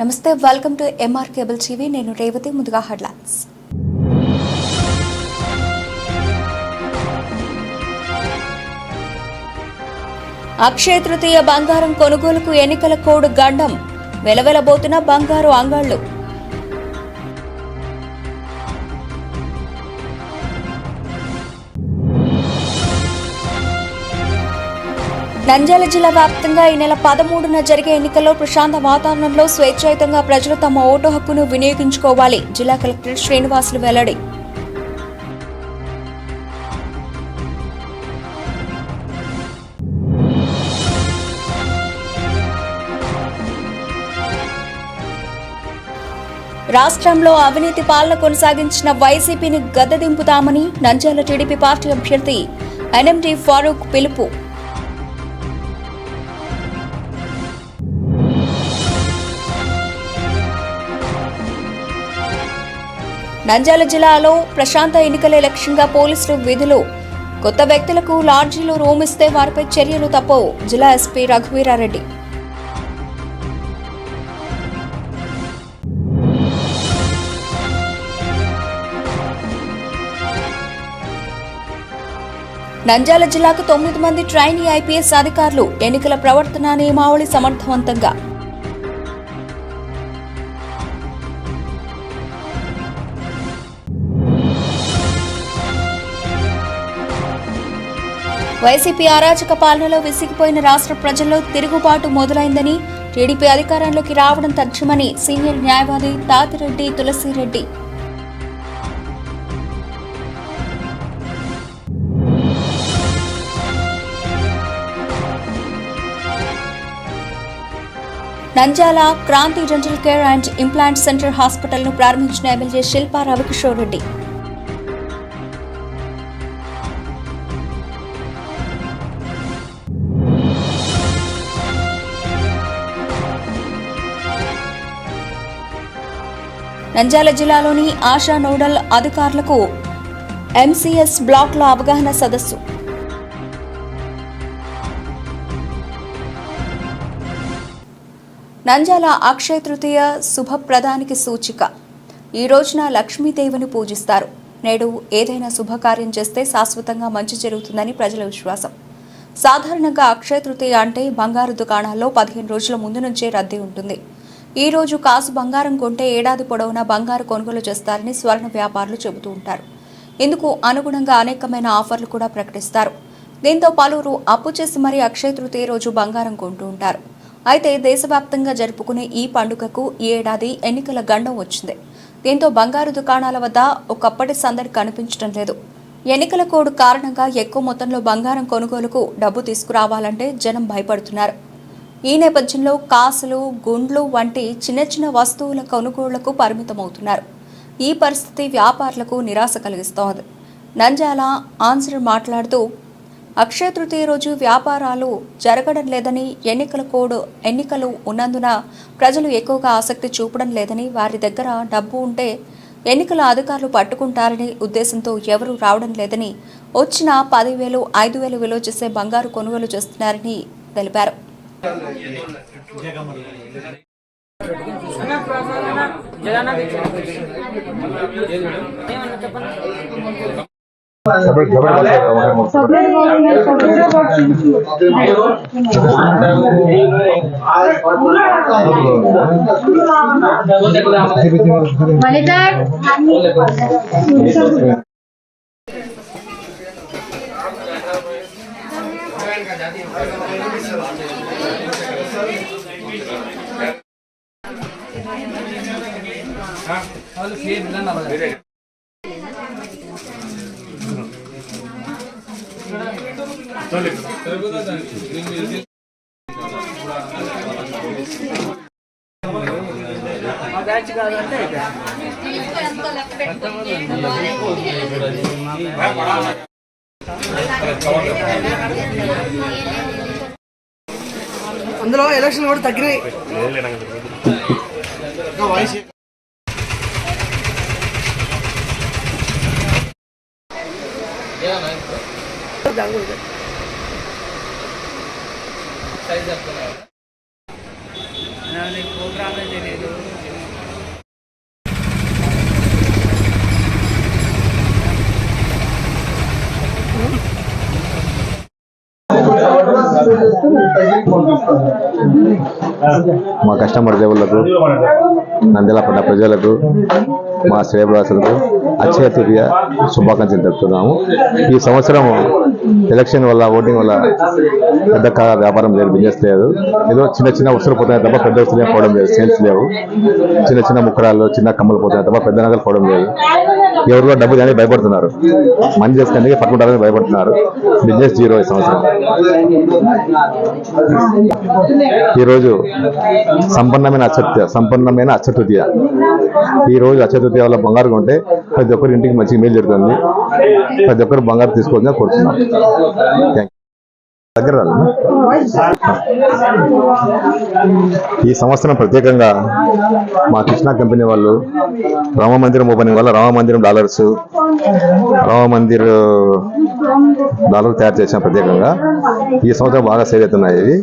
నమస్తే, welcome to MR cable TV. నేను రేవతి. ముందుగా హెడ్లైన్స్. అక్షయ తృతీయ బంగారం కొనుగోలుకు ఎన్నికల కోడ్ గండం, వెలవెలబోతున్న బంగారు అంగళ్లు. నంద్యాల జిల్లా వ్యాప్తంగా ఈ నెల 13న జరిగే ఎన్నికల్లో ప్రశాంత వాతావరణంలో స్వేచ్ఛాయుతంగా ప్రజలు తమ ఓటు హక్కును వినియోగించుకోవాలి. జిల్లా కలెక్టర్ శ్రీనివాసులు వెల్లడి. రాష్ట్రంలో అవినీతి పాలన కొనసాగించిన వైసీపీని గద్దెదింపుతామని నంద్యాల టీడీపీ పార్టీ అభ్యర్థి ఎన్ఎండి ఫారూక్ పిలుపు. నంద్యాల జిల్లాలో ప్రశాంత ఎన్నికలే లక్ష్యంగా పోలీసులు విధులు. కొత్త వ్యక్తులకు లాడ్జీలో రూమ్ ఇస్తే వారిపై చర్యలు తప్పవు. జిల్లా ఎస్పీ రఘువీరారెడ్డి. నంద్యాల జిల్లాకు 9 మంది ట్రైనీ ఐపీఎస్ అధికారులు. ఎన్నికల ప్రవర్తన నియమావళి సమర్థవంతంగా. వైసీపీ అరాచక పాలనలో విసిగిపోయిన రాష్ట్ర ప్రజల్లో తిరుగుబాటు మొదలైందని, టీడీపీ అధికారంలోకి రావడం తథ్యమని సీనియర్ న్యాయవాది Thatireddy Tulasireddy. Nandyal Kranthi dental care and implant center హాస్పిటల్ను ప్రారంభించిన ఎమ్మెల్యే శిల్పా రవికిషోర్ రెడ్డి. నంద్యాల జిల్లాలోని ఆశా నోడల్ అధికారులకు ఎంసీఎస్ బ్లాక్ల అవగాహన సదస్సు. నంద్యాల అక్షయ తృతీయ శుభప్రదానికి సూచిక. ఈ రోజున లక్ష్మీదేవిని పూజిస్తారు. నేడు ఏదైనా శుభకార్యం చేస్తే శాశ్వతంగా మంచి జరుగుతుందని ప్రజల విశ్వాసం. సాధారణంగా అక్షయ తృతీయ అంటే బంగారు దుకాణాల్లో 15 రోజుల ముందు నుంచే రద్దీ ఉంటుంది. ఈ రోజు కాసు బంగారం కొంటే ఏడాది పొడవునా బంగారు కొనుగోలు చేస్తారని స్వర్ణ వ్యాపారులు చెబుతూ ఉంటారు. ఇందుకు అనుగుణంగా అనేకమైన ఆఫర్లు కూడా ప్రకటిస్తారు. దీంతో పలువురు అప్పు చేసి మరీ అక్షయ తృతీయ రోజు బంగారం కొంటూ ఉంటారు. అయితే దేశవ్యాప్తంగా జరుపుకునే ఈ పండుగకు ఈ ఏడాది ఎన్నికల గండం వచ్చింది. దీంతో బంగారు దుకాణాల వద్ద ఒకప్పటి సందడి కనిపించడం లేదు. ఎన్నికల కోడ్ కారణంగా ఎక్కువ మొత్తంలో బంగారం కొనుగోలుకు డబ్బు తీసుకురావాలంటే జనం భయపడుతున్నారు. ఈ నేపథ్యంలో కాసులు, గుండ్లు వంటి చిన్న చిన్న వస్తువుల కొనుగోళ్లకు పరిమితమవుతున్నారు. ఈ పరిస్థితి వ్యాపారులకు నిరాశ కలిగిస్తోంది. నంద్యాల ఆన్సర్ మాట్లాడుతూ, అక్షయ తృతీయ రోజు వ్యాపారాలు జరగడం లేదని, ఎన్నికలు ఉన్నందున ప్రజలు ఎక్కువగా ఆసక్తి చూపడం లేదని, వారి దగ్గర డబ్బు ఉంటే ఎన్నికల అధికారులు పట్టుకుంటారనే ఉద్దేశంతో ఎవరూ రావడం లేదని, వచ్చిన 10,000, 5,000 విలువ చేసే బంగారు కొనుగోలు చేస్తున్నారని తెలిపారు. అందులో ఎలక్షన్ కూడా తగ్గినాయి. ప్రోగ్రామ్ తెలియదు. మా కస్టమర్ దేవుళ్లకు, నంద్యాల పట్ల ప్రజలకు, మా శ్రేయభిలాషులకు అక్షయ తృతీయ శుభాకాంక్షలు తెలుపుతున్నాము. ఈ సంవత్సరం ఎలక్షన్ వల్ల, ఓటింగ్ వల్ల పెద్ద వ్యాపారం లేదు, బిజినెస్ లేదు. ఏదో చిన్న చిన్న వస్తువులు పోతున్నాయి తప్ప పెద్ద వస్తువులు పోవడం లేదు, సేల్స్ లేవు. చిన్న చిన్న ముక్కరాలు, చిన్న కమ్మలు పోతున్నాయి తప్ప పెద్ద నగలు పోవడం లేదు. ఎవరు డబ్బు కానీ భయపడుతున్నారు, మనీ చేసుకునేందుకు పట్టుకుంటారని భయపడుతున్నారు. బిజినెస్ జీరో ఈ సంవత్సరం. ఈరోజు సంపన్నమైన అక్షతృతీయ. ఈ రోజు అక్షతృతీయ వల్ల బంగారు కొంటే ప్రతి ఒక్కరి ఇంటికి మంచి మేలు జరుగుతుంది. ప్రతి ఒక్కరు బంగారు తీసుకోవాలని కోరుతున్నాం. దగ్గర ఈ సంవత్సరం ప్రత్యేకంగా మా కృష్ణా కంపెనీ వాళ్ళు రామ మందిరం ఓపెనింగ్ వల్ల రామ మందిరం డాలర్స్ తయారు చేసాం ప్రత్యేకంగా. ఈ సంవత్సరం బాగా సేల్ అవుతున్నాయి. ఇవి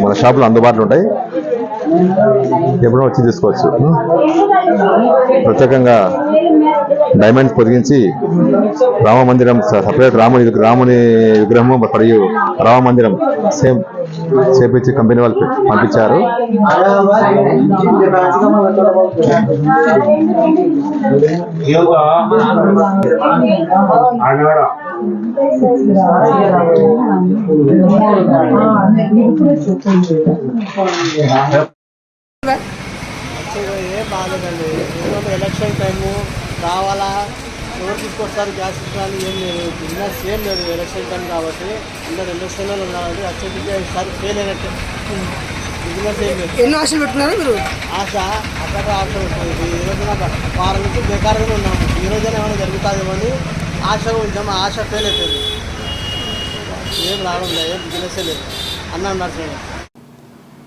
మన షాపులో అందుబాటులో ఉంటాయి, ఎప్పుడో వచ్చి తీసుకోవచ్చు. ప్రత్యేకంగా డైమండ్స్ పొదిగించి రామ మందిరం సపరేట్ రాముని విగ్రహము మరియు రామ మందిరం సేమ్ చేపించి కంపెనీ వాళ్ళు పంపించారు. ఏం బాగాలేదండి. ఎలక్షన్ టైము రావాలా, ఎవరు తీసుకొస్తారు గ్యాస్ ఇవ్వాలి, ఏం లేదు, బిజినెస్ ఏం లేదు. ఎలక్షన్ టైం కాబట్టి అందరు ఎలక్షన్లో ఉన్నారంటే అత్యధిక ఈసారి ఫెయిల్ అయినట్టు. బిజినెస్ ఏం లేదు. ఎన్ని ఆశలు పెట్టుకున్నారు మీరు? ఆశ అక్కడ ఆశ ఉంటుంది. ఈ రోజున వారం నుంచి బేకారుగానే ఉన్నాము. ఈ రోజున ఏమైనా జరుగుతుందేమో అని ఆశ ఉంచాము. ఆశ ఫెయిల్ అయిపోయింది. ఏం రావడం లేదు, ఏం బిజినెస్ లేదు. అన్నాను నర్సండి.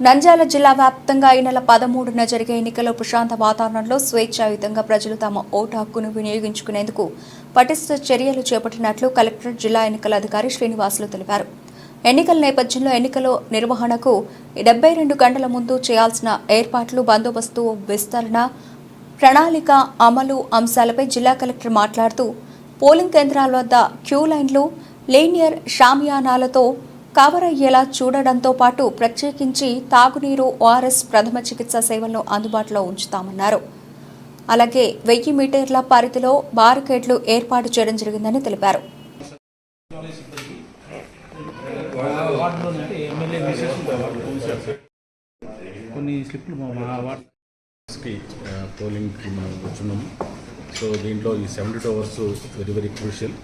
నంద్యాల జిల్లా వ్యాప్తంగా ఈ నెల 13న జరిగే ఎన్నికల్లో ప్రశాంత వాతావరణంలో స్వేచ్ఛాయుతంగా ప్రజలు తమ ఓటు హక్కును వినియోగించుకునేందుకు పటిష్ట చర్యలు చేపట్టినట్లు కలెక్టర్, జిల్లా ఎన్నికల అధికారి శ్రీనివాసులు తెలిపారు. ఎన్నికల నేపథ్యంలో ఎన్నికల నిర్వహణకు 72 గంటల ముందు చేయాల్సిన ఏర్పాట్లు, బందోబస్తు విస్తరణ, ప్రణాళిక అమలు అంశాలపై జిల్లా కలెక్టర్ మాట్లాడుతూ పోలింగ్ కేంద్రాల వద్ద క్యూ లైన్లు, లీనియర్ షామియానాలతో కవర్ అయ్యేలా చూడడంతో పాటు ప్రత్యేకించి తాగునీరు, ఓఆర్ఎస్, ప్రథమ చికిత్స సేవలను అందుబాటులో ఉంచుతామన్నారు. అలాగే 1000 మీటర్ల పరిధిలో బారికేడ్లు ఏర్పాటు చేయడం జరిగిందని తెలిపారు. పోలింగ్కి మనం వచ్చున్నాము. సో దీంట్లో ఈ 72 అవర్స్ వెరీ క్రూషియల్.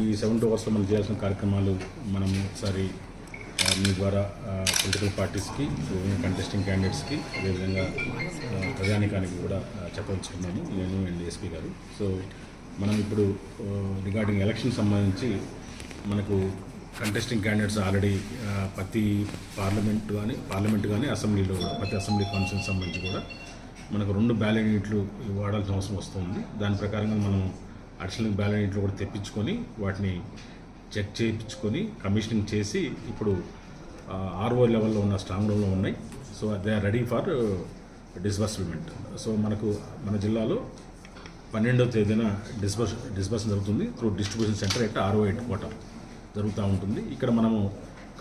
ఈ 72 అవర్స్లో మనం చేయాల్సిన కార్యక్రమాలు మనం ఒకసారి మీ ద్వారా పొలిటికల్ పార్టీస్కి, కంటెస్టింగ్ క్యాండిడేట్స్కి, అదేవిధంగా ప్రజానికానికి కూడా చెప్పదలుచుకున్నాను నేను అండ్ ఎస్పీ గారు. సో మనం ఇప్పుడు రిగార్డింగ్ ఎలక్షన్ సంబంధించి మనకు కంటెస్టింగ్ క్యాండిడేట్స్ ఆల్రెడీ ప్రతి పార్లమెంట్ కానీ అసెంబ్లీలో ప్రతి అసెంబ్లీ కాన్స్టిట్యూన్సీ సంబంధించి కూడా మనకు 2 బ్యాలెట్ యూనిట్లు వాడాల్సిన అవసరం వస్తుంది. దాని ప్రకారంగా మనం అడిషనల్ బ్యాలెట్ యూనిట్లు కూడా తెప్పించుకొని వాటిని చెక్ చేయించుకొని కమిషనింగ్ చేసి ఇప్పుడు ఆర్ఓ లెవెల్లో ఉన్న స్ట్రాంగ్ రూమ్లో ఉన్నాయి. So they are ready for disbursement. So మన జిల్లాలో 12వ తేదీన డిస్బర్స్ జరుగుతుంది through distribution center at RO headquarter జరుగుతూ ఉంటుంది. ఇక్కడ మనము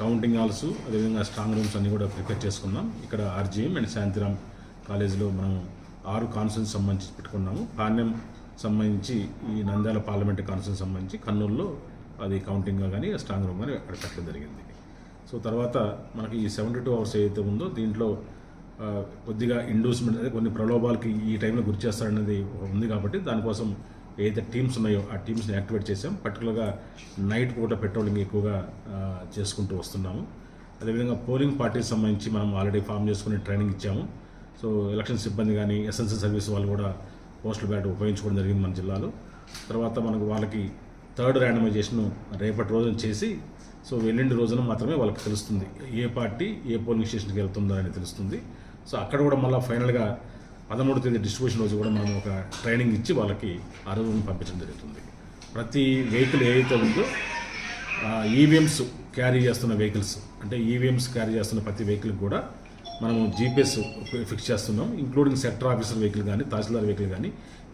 కౌంటింగ్ హాల్స్, అదేవిధంగా స్ట్రాంగ్ రూమ్స్ అన్నీ కూడా ప్రిపేర్ చేసుకున్నాం. ఇక్కడ ఆర్జీఎం అండ్ శాంతిరామ్ కాలేజీలో మనం 6 కాన్స్టిట్యూన్స్ సంబంధించి పెట్టుకున్నాము. పాణ్యం సంబంధించి ఈ నంద్యాల పార్లమెంటరీ కాన్స్టిట్యూన్స్ సంబంధించి కర్నూలులో అది కౌంటింగ్గా కానీ స్ట్రాంగ్ రూమ్ కానీ అక్కడ పెట్టడం జరిగింది. సో తర్వాత మనకి ఈ 72 అవర్స్ ఏదైతే ఉందో దీంట్లో కొద్దిగా ఇండ్యూస్మెంట్, అదే కొన్ని ప్రలోభాలకి ఈ టైంలో గురి చేస్తారనేది ఉంది. కాబట్టి దానికోసం ఏదైతే టీమ్స్ ఉన్నాయో ఆ టీమ్స్ని యాక్టివేట్ చేసాం. పర్టికులర్గా నైట్ పూట పెట్రోలింగ్ ఎక్కువగా చేసుకుంటూ వస్తున్నాము. అదేవిధంగా పోలింగ్ పార్టీకి సంబంధించి మనం ఆల్రెడీ ఫామ్ చేసుకుని ట్రైనింగ్ ఇచ్చాము. సో ఎలక్షన్ సిబ్బంది కానీ ఎస్ఎన్సీ సర్వీస్ వాళ్ళు కూడా పోస్టల్ బ్యాలెట్ ఉపయోగించుకోవడం జరిగింది మన జిల్లాలో. తర్వాత మనకు వాళ్ళకి 3rd ర్యాండమైజేషన్ రేపటి రోజున చేసి, సో ఎల్లుండి రోజున మాత్రమే వాళ్ళకి తెలుస్తుంది ఏ పార్టీ ఏ పోలింగ్ స్టేషన్కి వెళ్తుందో అని తెలుస్తుంది. సో అక్కడ కూడా మళ్ళీ ఫైనల్గా 13వ తేదీ డిస్ట్రిబ్యూషన్ రోజు కూడా మనం ఒక ట్రైనింగ్ ఇచ్చి వాళ్ళకి ఆ రోజు పంపించడం జరుగుతుంది. ప్రతి వెహికల్ ఏదైతే ఉందో ఈవీఎంస్ క్యారీ చేస్తున్న వెహికల్స్, అంటే ఈవీఎంస్ క్యారీ చేస్తున్న ప్రతి వెహికల్కి కూడా మనము జీపీఎస్ ఫిక్స్ చేస్తున్నాం. ఇంక్లూడింగ్ సెక్టర్ ఆఫీసర్ వెహికల్ కానీ, తహసీల్దార్ వెహికల్ కానీ,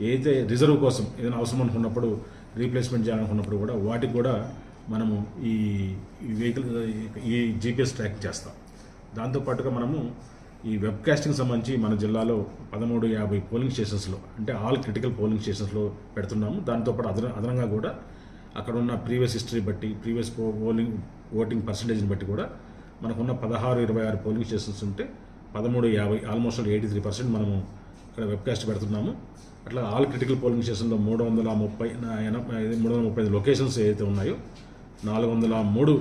ఏదైతే రిజర్వ్ కోసం ఏదైనా అవసరం అనుకున్నప్పుడు రీప్లేస్మెంట్ చేయాలనుకున్నప్పుడు కూడా వాటికి కూడా మనము ఈ వెహికల్ ఈ జీపీఎస్ ట్రాక్ చేస్తాం. దాంతోపాటుగా మనము ఈ వెబ్ కాస్టింగ్ సంబంధించి మన జిల్లాలో 1350 పోలింగ్ స్టేషన్స్లో, అంటే ఆల్ క్రిటికల్ పోలింగ్ స్టేషన్స్లో పెడుతున్నాము. దాంతోపాటు అదనంగా కూడా అక్కడ ఉన్న ప్రీవియస్ హిస్టరీ బట్టి, ప్రీవియస్ ఓటింగ్ పర్సంటేజ్ని బట్టి కూడా మనకున్న 16-26 పోలింగ్ స్టేషన్స్ ఉంటే 1350, ఆల్మోస్ట్ 83% మనము ఇక్కడ వెబ్కాస్ట్ పెడుతున్నాము. అట్లా ఆల్ క్రిటికల్ పోలింగ్ స్టేషన్లో 335 లొకేషన్స్ ఏదైతే ఉన్నాయో, 403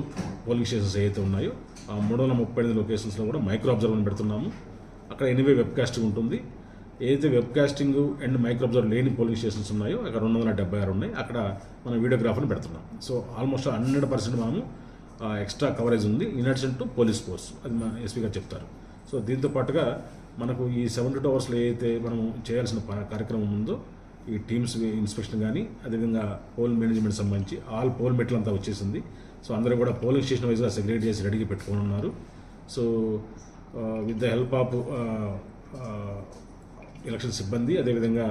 పోలింగ్ స్టేషన్స్ ఏదైతే ఉన్నాయో, ఆ 335 లొకేషన్స్లో కూడా మైక్రో అబ్జర్వర్ని పెడుతున్నాము. అక్కడ ఎనీవే వెబ్కాస్టింగ్ ఉంటుంది. ఏదైతే వెబ్కాస్టింగ్ అండ్ మైక్రో అబ్జర్వర్ లేని పోలింగ్ స్టేషన్స్ ఉన్నాయో అక్కడ 276 ఉన్నాయి. అక్కడ మనం వీడియోగ్రాఫర్ని పెడుతున్నాం. సో ఆల్మోస్ట్ 100% మనము ఎక్స్ట్రా కవరేజ్ ఉంది in addition to police force, అది మన ఎస్పీ గారు చెప్తారు. సో దీంతో పాటుగా మనకు ఈ 72 అవర్స్లో ఏదైతే మనం చేయాల్సిన కార్యక్రమం ఉందో, ఈ టీమ్స్ ఇన్స్పెక్షన్ కానీ, అదేవిధంగా పోల్ మేనేజ్మెంట్ సంబంధించి ఆల్ పోల్ మెట్లంతా వచ్చేసింది. సో అందరూ కూడా పోలింగ్ స్టేషన్ వైజ్గా సెగ్రిగేట్ చేసి రెడీగా పెట్టుకొని ఉన్నారు. So with the help of election సిబ్బంది, అదేవిధంగా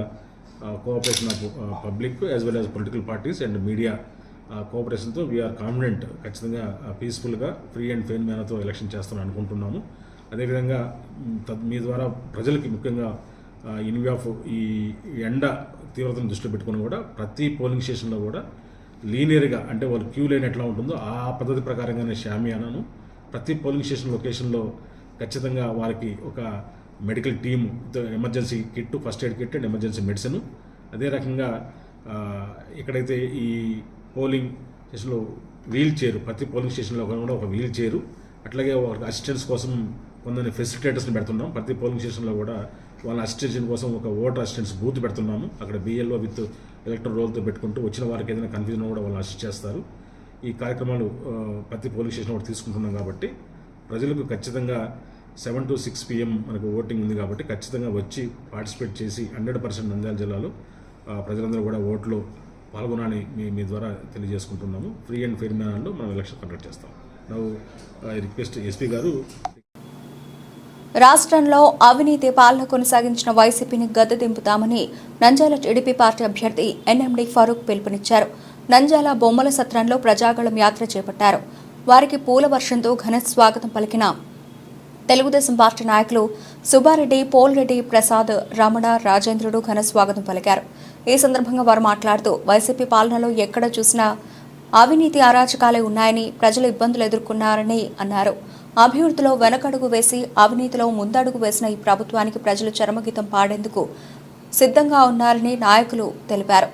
cooperation of public as well as political parties and media కోఆపరేషన్తో వీఆర్ కాన్ఫిడెంట్ ఖచ్చితంగా పీస్ఫుల్గా ఫ్రీ అండ్ ఫెయిర్ మేనర్తో ఎలక్షన్ చేస్తామని అనుకుంటున్నాము. అదేవిధంగా మీ ద్వారా ప్రజలకి ముఖ్యంగా ఇన్ వ్యూ ఆఫ్ ఈ ఎండ తీవ్రతను దృష్టిలో పెట్టుకుని కూడా ప్రతి పోలింగ్ స్టేషన్లో కూడా లీనియర్గా, అంటే వాళ్ళు క్యూ లైన్ ఎట్లా ఉంటుందో ఆ పద్ధతి ప్రకారంగానే షామియానాను ప్రతి పోలింగ్ స్టేషన్ లొకేషన్లో ఖచ్చితంగా వారికి ఒక medical team, emergency kit, first aid kit and emergency medicine. అదే రకంగా ఎక్కడైతే ఈ పోలింగ్ స్టేషన్లో వీల్ చైర్, ప్రతి పోలింగ్ స్టేషన్లో కూడా ఒక వీల్ చైరు, అట్లాగే ఒక అసిస్టెన్స్ కోసం కొందరిని ఫెసిలిటేటర్స్ని పెడుతున్నాం. ప్రతి పోలింగ్ స్టేషన్లో కూడా వాళ్ళ అసిస్టెన్షన్ కోసం ఒక ఓటర్ అసిస్టెన్స్ బూత్ పెడుతున్నాము. అక్కడ బిఎల్ఓ విత్ ఎలక్టర్ రోల్తో పెట్టుకుంటూ వచ్చిన వారికి ఏదైనా కన్ఫ్యూజన్ కూడా వాళ్ళు అసిస్ట్ చేస్తారు. ఈ కార్యక్రమాలు ప్రతి పోలింగ్ స్టేషన్ కూడా తీసుకుంటున్నాం కాబట్టి ప్రజలకు ఖచ్చితంగా 7 to 6 PM మనకు ఓటింగ్ ఉంది కాబట్టి ఖచ్చితంగా వచ్చి పార్టిసిపేట్ చేసి 100% నంద్యాల జిల్లాలో ప్రజలందరూ కూడా ఓట్లో పాల్గొనాలని మీ ద్వారా తెలియజేసుకుంటున్నాము. ఫ్రీ అండ్ ఫెయిర్ మేనర్లో మనం ఎలక్షన్ కండక్ట్ చేస్తాం. నౌ ఐ రిక్వెస్ట్ ఎస్పీ గారు. రాష్ట్రంలో అవినీతి పాలన కొనసాగించిన వైసీపీని గద్దెదింపుతామని నంద్యాల టీడీపీ పార్టీ అభ్యర్థి ఎన్ఎండి ఫరూక్ పిలుపునిచ్చారు. నంద్యాల బొమ్మల సత్రంలో ప్రజాగళం యాత్ర చేపట్టారు. వారికి పూల వర్షంతో ఘన స్వాగతం పలికిన తెలుగుదేశం పార్టీ నాయకులు సుబ్బారెడ్డి, పోల్రెడ్డి, ప్రసాద్, రమణ, రాజేంద్రుడు ఘన స్వాగతం పలికారు. ఈ సందర్భంగా వారు మాట్లాడుతూ వైసీపీ పాలనలో ఎక్కడ చూసినా అవినీతి అరాచకాలే ఉన్నాయని, ప్రజలు ఇబ్బందులు ఎదుర్కొన్నారని అన్నారు. అభివృద్ధిలో వెనకడుగు వేసి అవినీతిలో ముందడుగు వేసిన ఈ ప్రభుత్వానికి ప్రజలు చరమగీతం పాడేందుకు సిద్ధంగా ఉన్నారని నాయకులు తెలిపారు.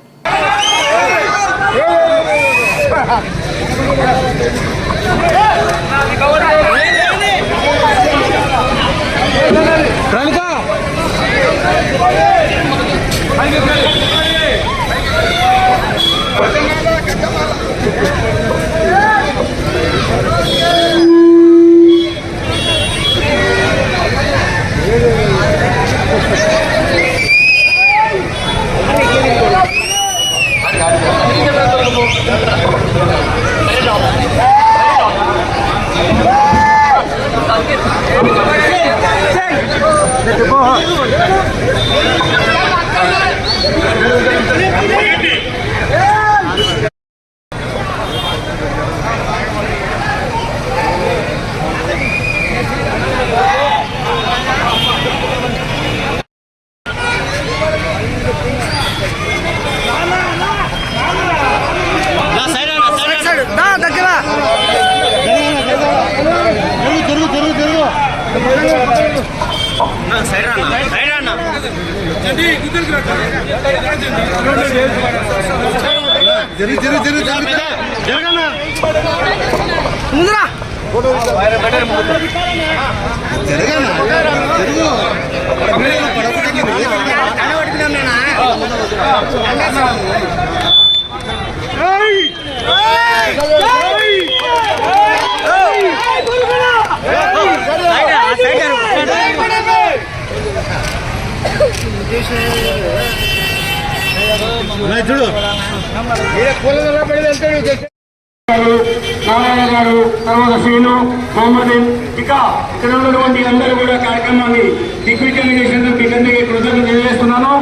నారాయణ గారు, తర్వాత శ్రీను, మొహమ్మదీన్, ఇంకా ఇక్కడ ఉన్నటువంటి అందరూ కూడా కార్యక్రమాన్ని దిగ్విజయం చేసేందుకు మీకందరికీ కృతజ్ఞతలు తెలియజేస్తున్నాను.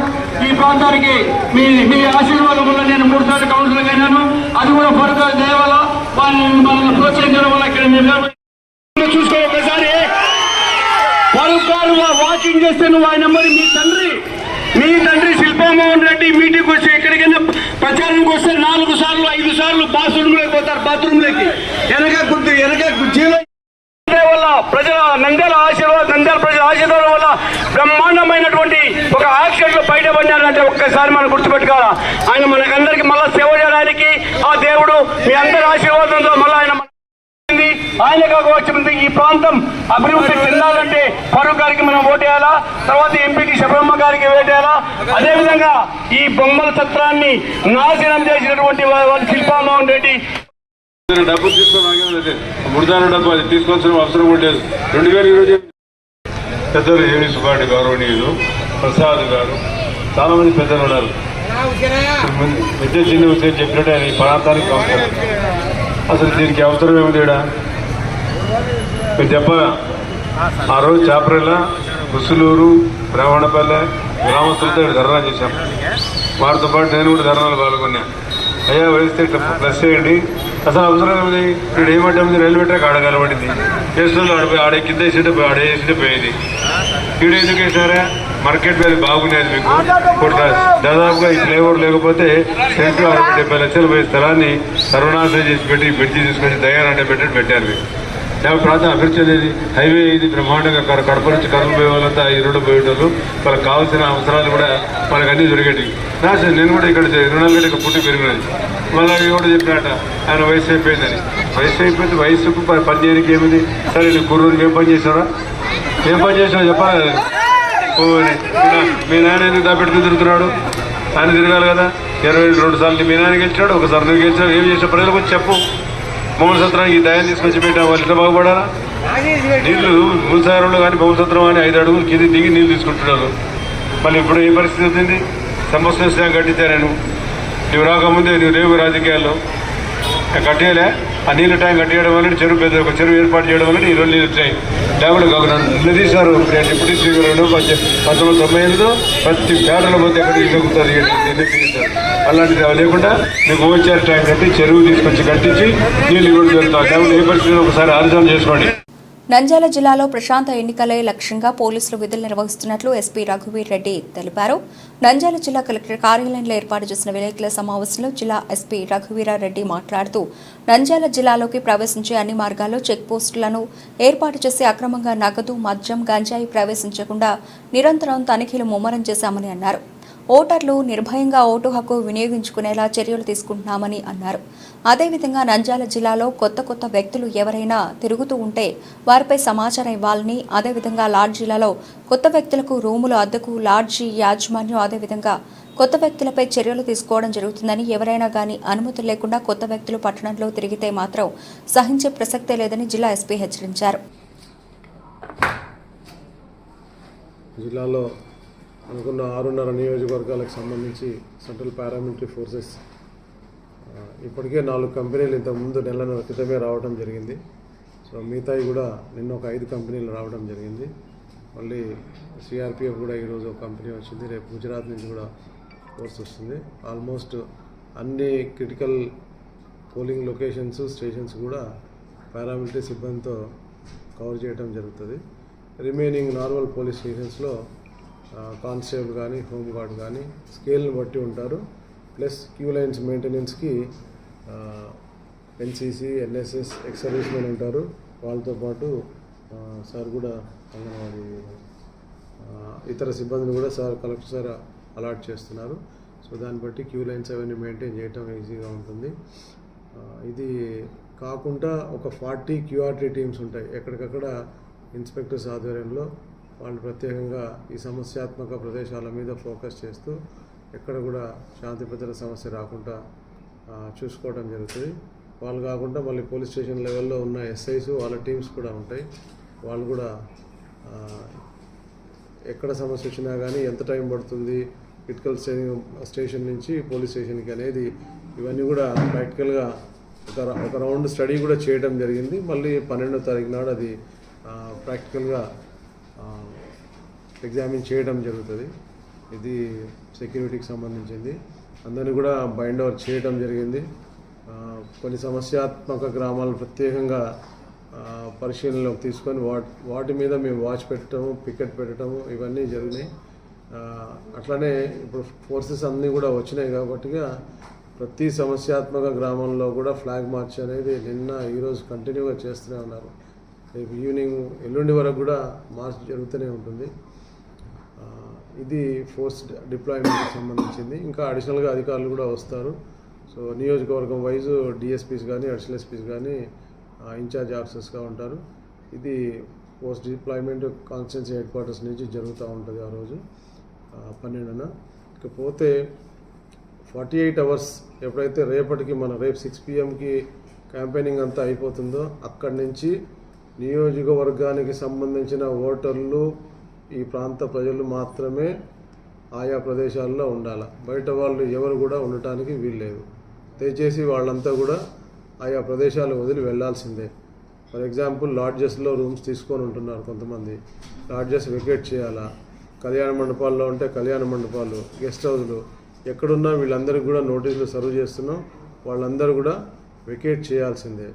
ఈ ప్రాంతానికి మీ ఆశీర్వాదం వల్ల నేను 3 సార్లు కౌన్సిలర్ అయినాను. అది కూడా ఫరూక్ దేవాల వాళ్ళని ప్రోత్సహించడం వల్ల ఇక్కడ మీరు చూసుకో ఒకసారి ఫరూక్ గారు వాకింగ్ చేస్తే నువ్వు ఆయన నెంబర్ మీ తండ్రి శిల్పామోహన్ రెడ్డి మీటింగ్ వచ్చి ఎక్కడికైనా ప్రచారానికి వస్తే 4 సార్లు 5 సార్లు బాత్రూంలోకి పోతారు. బాత్రూంలోకి వెనక కుర్చీలో వల్ల ప్రజల నంద్యాల ప్రజల ఆశీర్వాదం వల్ల బ్రహ్మాండమైనటువంటి ఒక యాక్సిడెంట్ లో బయటపడినారంటే ఒక్కసారి మనం గుర్తుపెట్టుకోవాలా. ఆయన మనకందరికి మళ్ళా సేవ చేయడానికి ఆ దేవుడు మీ అందరి ఆశీర్వాదంతో మళ్ళీ ఆయన కాకపోతే ఈ ప్రాంతం అభివృద్ధి చెందాలంటే ఫరూక్ గారికి మనం ఓటేయాలా, తర్వాత ఎంపీకి శబరమ్మ గారికి ఓటేయాలా. అదేవిధంగా ఈ బొమ్మల చిత్రాన్ని నాశనం చేసినటువంటి వాళ్ళు శిల్పామోహన్ రెడ్డి డబ్బు తీసుకోవాలి, ముడదాన డబ్బు అది తీసుకోవాల్సిన అవసరం కూడా లేదు. 2020 పెద్దలు ఏవి సుబ్బారెడ్డి గౌరవనీయులు, ప్రసాద్ గారు, చాలా మంది పెద్దలు ఉన్నారు. పెద్ద చిన్న విషయం చెప్పినట్టు ఆయన ఈ ప్రాంతానికి అవసరం. అసలు దీనికి అవసరం ఏమిటి? మీరు చెప్ప ఆ రోజు చాపరేళ్ళ, ముసులూరు, బ్రాహ్మణపల్లె గ్రామస్తులతో ఇక్కడ ధర్నా చేశాం. వారితో పాటు నేను కూడా ధర్నాలు పాల్గొన్నా. అయ్యా వేస్తే ఇట్లా ప్లస్ చేయండి, అసలు అవసరం ఏమిటి? ఇక్కడ ఏమంటే రైల్వే ట్రాక్ ఆడ కనబడింది, కేసులో ఆడే కింద వేసింటే ఆడే వేసింటే పోయేది. ఇక్కడ ఎందుకు వేసారా? మార్కెట్ వాల్యూ బాగునేది మీకు. దాదాపుగా ఈ ఫ్లేవర్ లేకపోతే 70 లక్షలు పోయే స్థలాన్ని సర్వనాశనం చేసి పెట్టి బ్రిడ్జి తీసుకొచ్చి దయారంటే పెట్టారు మీకు. ప్రాంతం అభివృద్ధి అనేది హైవే ఇది బ్రహ్మాండంగా కడప నుంచి కర్నూలు పోయే వాళ్ళంతా ఈ రోడ్డు పోయేటోళ్ళు, వాళ్ళకి కావాల్సిన అవసరాలు కూడా మనకు అన్నీ దొరికేటి. నేను కూడా ఇక్కడ 24 గంటలకు పుట్టి పెరిగినది. మళ్ళీ కూడా చెప్పినట్ట ఆయన వయసు అయిపోయిందని. వయసు అయిపోతే వయసుకు పని చేయడానికి ఏమిది? సరే నేను కుర్రూరికి ఏం పని చేశారా? ఏం పని చేసినా చెప్పాలి. మీ నాయన ఎందుకు దాపెడుతూ తిరుగుతున్నాడు? ఆయన తిరగాలి కదా. 22 సార్లు మీ నాయన గెలిచాడు, ఒకసారి నువ్వు గెలిచాడు. ఏం చేసిన ప్రజలకు వచ్చి చెప్పు. బొమ్మల సత్రానికి దయాన్ని తీసుకొచ్చి పెట్టా, వాళ్ళు ఇట్లా బాగుపడాలా? నీళ్లు మూలసారంలో కానీ బొమ్మల సత్రం కానీ 5 అడుగులు కింద దిగి నీళ్ళు తీసుకుంటున్నారు. మళ్ళీ ఇప్పుడు ఏ పరిస్థితి వచ్చింది? సంవత్సరం కట్టించా నువ్వు రాకముందే నువ్వు రేవు రాజకీయాల్లో కట్టేయలే. ఆ నీళ్ళ ట్యాంక్ కట్టేయడం వల్ల ఒక చెరువు ఏర్పాటు చేయడం వల్ల ఈ 2 నీళ్ళు వచ్చాయి. లేకుండా కాకుండా నిలదీశారు. డిప్యూటీ స్పీకర్ 1998లో ప్రతి పేటలో పోతే ఎక్కడ తగ్గుతుంది తీశారు. అలాంటిది లేకుండా మీకు ఓచారు ట్యాంక్ కట్టి చెరువు తీసుకొచ్చి కట్టించి నీళ్ళు ఇవ్వడం జరుగుతుంది. లేకుండా ఏ పరిస్థితిలో ఒకసారి ఆలోచన చేసుకోండి. నంద్యాల జిల్లాలో ప్రశాంత ఎన్నికలే లక్ష్యంగా పోలీసులు విధులు నిర్వహిస్తున్నట్లు ఎస్పీ రఘువీర్ రెడ్డి తెలిపారు. నంద్యాల జిల్లా కలెక్టర్ కార్యాలయంలో ఏర్పాటు చేసిన విలేకరుల సమావేశంలో జిల్లా ఎస్పీ రఘువీరారెడ్డి మాట్లాడుతూ నంద్యాల జిల్లాలోకి ప్రవేశించే అన్ని మార్గాల్లో చెక్ పోస్టులను ఏర్పాటు చేసి అక్రమంగా నగదు, మద్యం, గంజాయి ప్రవేశించకుండా నిరంతరం తనిఖీలు ముమ్మరం చేశామని అన్నారు. ఓటర్లు నిర్భయంగా ఓటు హక్కు వినియోగించుకునేలా చర్యలు తీసుకుంటున్నామని అన్నారు. అదేవిధంగా నంద్యాల జిల్లాలో కొత్త వ్యక్తులు ఎవరైనా తిరుగుతూ ఉంటే వారిపై సమాచారం ఇవ్వాలని, అదేవిధంగా లాడ్జీలలో కొత్త వ్యక్తులకు రూములు అద్దెకు లాడ్జీ యాజమాన్యం అదేవిధంగా కొత్త వ్యక్తులపై చర్యలు తీసుకోవడం జరుగుతుందని, ఎవరైనా గానీ అనుమతులు లేకుండా కొత్త వ్యక్తులు పట్టణంలో తిరిగితే మాత్రం సహించే ప్రసక్తే లేదని జిల్లా ఎస్పీ హెచ్చరించారు. జిల్లాలో అనుకున్న 6.5 నియోజకవర్గాలకు సంబంధించి సెంట్రల్ పారామిలిటరీ ఫోర్సెస్ ఇప్పటికే 4 కంపెనీలు ఇంతకుముందు నెలల క్రితమే రావడం జరిగింది. సో మిగతాయి కూడా నిన్న ఒక 5 కంపెనీలు రావడం జరిగింది. మళ్ళీ సిఆర్పిఎఫ్ కూడా ఈరోజు ఒక కంపెనీ వచ్చింది. రేపు గుజరాత్ నుంచి కూడా ఫోర్స్ వస్తుంది. ఆల్మోస్ట్ అన్ని క్రిటికల్ పోలింగ్ లొకేషన్స్, స్టేషన్స్ కూడా పారామిలిటరీ సిబ్బందితో కవర్ చేయడం జరుగుతుంది. రిమైనింగ్ నార్మల్ పోలీస్ స్టేషన్స్లో కానిస్టేబుల్ కానీ, హోమ్ గార్డ్ కానీ స్కేల్ని బట్టి ఉంటారు. ప్లస్ క్యూ లైన్స్ మెయింటెనెన్స్కి NCC, NSS, ex service men ఉంటారు. వాళ్ళతో పాటు సార్ కూడా అంగన్వాడీ ఇతర సిబ్బందిని కూడా కలెక్టర్ సార్ అలాట్ చేస్తున్నారు. సో దాన్ని బట్టి క్యూ లైన్స్ అవన్నీ మెయింటైన్ చేయడం ఈజీగా ఉంటుంది. ఇది కాకుండా ఒక 40 క్యూఆర్టీ టీమ్స్ ఉంటాయి. ఎక్కడికక్కడ ఇన్స్పెక్టర్స్ ఆధ్వర్యంలో వాళ్ళు ప్రత్యేకంగా ఈ సమస్యాత్మక ప్రదేశాల మీద ఫోకస్ చేస్తూ ఎక్కడ కూడా శాంతి భద్రత సమస్య రాకుండా చూసుకోవడం జరుగుతుంది. వాళ్ళు కాకుండా మళ్ళీ పోలీస్ స్టేషన్ లెవెల్లో ఉన్న ఎస్ఐస్, వాళ్ళ టీమ్స్ కూడా ఉంటాయి. వాళ్ళు కూడా ఎక్కడ సమస్య వచ్చినా కానీ ఎంత టైం పడుతుంది, క్రిటికల్ స్టేషన్ నుంచి పోలీస్ స్టేషన్కి అనేది ఇవన్నీ కూడా ప్రాక్టికల్గా ఒక రౌండ్ స్టడీ కూడా చేయడం జరిగింది. మళ్ళీ 12వ తారీఖు నాడు అది ప్రాక్టికల్గా ఎగ్జామిన్ చేయడం జరుగుతుంది. ఇది సెక్యూరిటీకి సంబంధించింది. అందరినీ కూడా బైండ్ ఓవర్ చేయడం జరిగింది. కొన్ని సమస్యాత్మక గ్రామాలను ప్రత్యేకంగా పరిశీలనలోకి తీసుకొని వాటి మీద మేము వాచ్ పెట్టడము, పికెట్ పెట్టడము ఇవన్నీ జరిగినాయి. అట్లానే ఇప్పుడు ఫోర్సెస్ అన్నీ కూడా వచ్చినాయి కాబట్టిగా ప్రతి సమస్యాత్మక గ్రామంలో కూడా ఫ్లాగ్ మార్చ్ అనేది నిన్న ఈరోజు కంటిన్యూగా చేస్తూనే ఉన్నారు. రేపు ఈవినింగ్ ఎల్లుండి వరకు కూడా మార్చ్ జరుగుతూనే ఉంటుంది. ఇది ఫోర్స్ డిప్లాయ్మెంట్కి సంబంధించింది. ఇంకా అడిషనల్గా అధికారులు కూడా వస్తారు. సో నియోజకవర్గం వైజు డిఎస్పీస్ కానీ అడిషనల్ ఎస్పీస్ కానీ ఇన్ఛార్జ్ ఆఫీసర్స్గా ఉంటారు. ఇది post deployment constituency head quarters నుంచి జరుగుతూ ఉంటుంది ఆ రోజు 12న. ఇకపోతే 48 అవర్స్ ఎప్పుడైతే రేపటికి రేపు 6 PM క్యాంపెయినింగ్ అంతా అయిపోతుందో అక్కడి నుంచి నియోజకవర్గానికి సంబంధించిన ఓటర్లు ఈ ప్రాంత ప్రజలు మాత్రమే ఆయా ప్రదేశాల్లో ఉండాలి. బయట వాళ్ళు ఎవరు కూడా ఉండటానికి వీల్లేదు. దయచేసి వాళ్ళంతా కూడా ఆయా ప్రదేశాలు వదిలి వెళ్లాల్సిందే. ఫర్ ఎగ్జాంపుల్ లాడ్జెస్లో రూమ్స్ తీసుకొని ఉంటున్నారు కొంతమంది, లాడ్జెస్ వెకేట్ చేయాలా. కళ్యాణ మండపాల్లో ఉంటే కళ్యాణ మండపాలు, గెస్ట్ హౌస్లు ఎక్కడున్నా వీళ్ళందరికీ కూడా నోటీసులు సర్వ్ చేస్తున్నాం. వాళ్ళందరూ కూడా వెకేట్ చేయాల్సిందే.